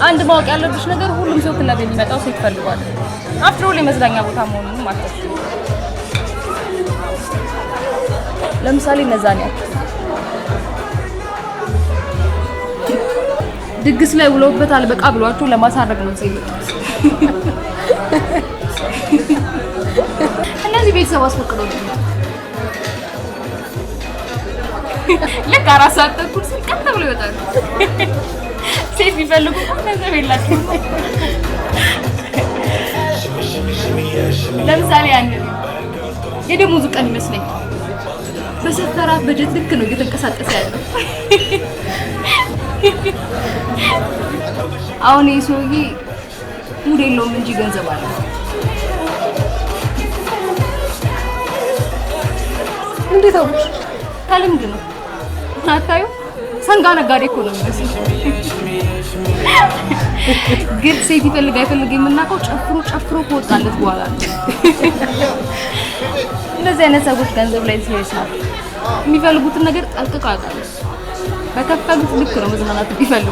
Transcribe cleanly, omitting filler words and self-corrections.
አንድ ማወቅ ያለብሽ ነገር ሁሉም ሰው ክለብ የሚመጣው ሴት ፈልጓል። አፍሮ ለመዝናኛ ቦታ መሆኑን ማለት ነው። ለምሳሌ ነዛኒያ ድግስ ላይ ውለውበታል በቃ ብሏቸው ለማሳረግ ነው እዚህ የመጡት። እነዚህ ቤተሰብ አስፈቅዶ ነው ለካ አራት ሰዓት ተኩል ቀጥ ብሎ ይወጣሉ። ሴት ቢፈልጉ ገንዘብ የላቸውም። ለምሳሌ አንድ የደሞዙ ቀን ይመስለኛል በሰፈራት በጀት ልክ ነው እየተንቀሳቀሰ ያለው። አሁን የሰውዬ ሙድ የለውም እንጂ ገንዘብ አለ። እንዴት አውቅሽ? ከልምድ ነው። አታዩ ሰንጋ ነጋዴ እኮ ነው የሚመስለው። ግን ሴት ይፈልግ አይፈልግ የምናውቀው ጨፍሮ ከወጣለት በኋላ ነው። እንደዚህ አይነት ሰዎች ገንዘብ ላይ ሲሪየስ ናቸው። የሚፈልጉትን ነገር ጠንቅቀው ያውቃሉ። በከፈሉት ልክ ነው መዝናናት ቢፈልጉ